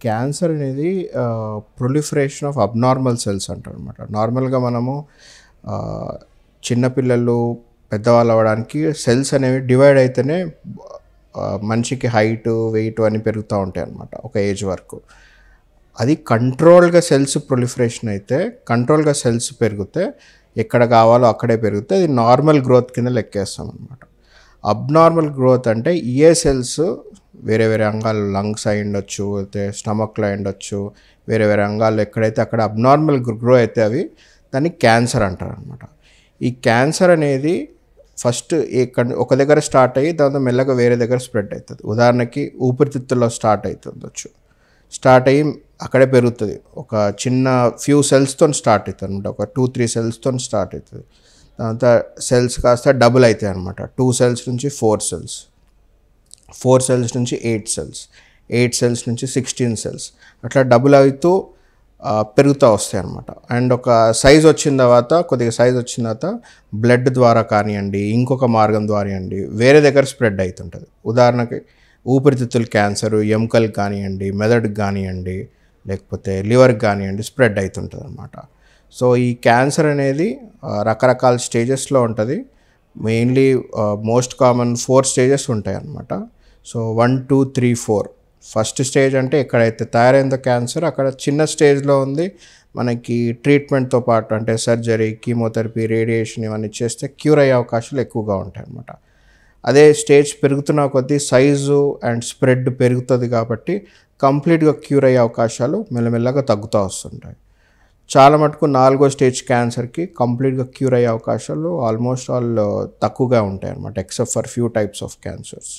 Cancer అనేది proliferation of abnormal cells అంటారనమాట. నార్మల్గా మనము చిన్నపిల్లలు పెద్దవాళ్ళు అవ్వడానికి సెల్స్ అనేవి డివైడ్ అయితేనే మనిషికి హైట్ వెయిట్ అని పెరుగుతూ ఉంటాయి అన్నమాట ఒక ఏజ్ వరకు. అది కంట్రోల్గా సెల్స్ ప్రొలిఫరేషన్ అయితే, కంట్రోల్గా సెల్స్ పెరిగితే ఎక్కడ కావాలో అక్కడే పెరిగితే అది నార్మల్ గ్రోత్ కింద లెక్కేస్తాం అనమాట. అబ్నార్మల్ గ్రోత్ అంటే ఏ సెల్స్ వేరే వేరే అంగాలు, లంగ్స్ అయి ఉండొచ్చు, అయితే స్టమక్లో అయి ఉండొచ్చు, వేరే వేరే అంగాలు ఎక్కడైతే అక్కడ అబ్నార్మల్ గ్రో అయితే అవి దాన్ని క్యాన్సర్ అంటారు అనమాట. ఈ క్యాన్సర్ అనేది ఫస్ట్ ఒక దగ్గర స్టార్ట్ అయ్యి దాంతో మెల్లగా వేరే దగ్గర స్ప్రెడ్ అవుతుంది. ఉదాహరణకి ఊపిరితిత్తుల్లో స్టార్ట్ అవుతుండొచ్చు, స్టార్ట్ అయ్యి అక్కడే పెరుగుతుంది. ఒక చిన్న ఫ్యూ సెల్స్తో స్టార్ట్ అవుతుంది అనమాట, ఒక 2-3 సెల్స్తో స్టార్ట్ అవుతుంది. దాంతో సెల్స్ కాస్త డబుల్ అవుతాయి అనమాట. 2 సెల్స్ నుంచి 4 సెల్స్, 4 సెల్స్ నుంచి 8 సెల్స్, 8 సెల్స్ నుంచి 16 సెల్స్, అట్లా డబుల్ అవుతూ పెరుగుతూ వస్తాయి అన్నమాట. అండ్ ఒక సైజ్ వచ్చిన తర్వాత, కొద్దిగా సైజ్ వచ్చిన తర్వాత బ్లడ్ ద్వారా కానివ్వండి, ఇంకొక మార్గం ద్వారా అండి వేరే దగ్గర స్ప్రెడ్ అవుతుంటుంది. ఉదాహరణకి ఊపిరితిత్తుల క్యాన్సర్ ఎముకలకు కానివ్వండి, మెదడుకి కానివ్వండి, లేకపోతే లివర్కి కానివ్వండి స్ప్రెడ్ అవుతుంటుంది అన్నమాట. సో ఈ క్యాన్సర్ అనేది రకరకాల స్టేజెస్లో ఉంటుంది. మెయిన్లీ మోస్ట్ కామన్ 4 స్టేజెస్ ఉంటాయి అన్నమాట. సో 1, 2, 3, 4. ఫస్ట్ స్టేజ్ అంటే ఎక్కడైతే తయారైందో క్యాన్సర్ అక్కడ చిన్న స్టేజ్లో ఉంది, మనకి ట్రీట్మెంట్తో పాటు అంటే సర్జరీ, కీమోథెరపీ, రేడియేషన్ ఇవన్నీ చేస్తే క్యూర్ అయ్యే అవకాశాలు ఎక్కువగా ఉంటాయి అన్నమాట. అదే స్టేజ్ పెరుగుతున్న కొద్దీ సైజు అండ్ స్ప్రెడ్ పెరుగుతుంది కాబట్టి కంప్లీట్గా క్యూర్ అయ్యే అవకాశాలు మెల్లమెల్లగా తగ్గుతూ వస్తుంటాయి. చాలా మటుకు 4వ స్టేజ్ క్యాన్సర్కి కంప్లీట్గా క్యూర్ అయ్యే అవకాశాలు ఆల్మోస్ట్ ఆల్ తక్కువగా ఉంటాయి అన్నమాట, except for few types of cancers.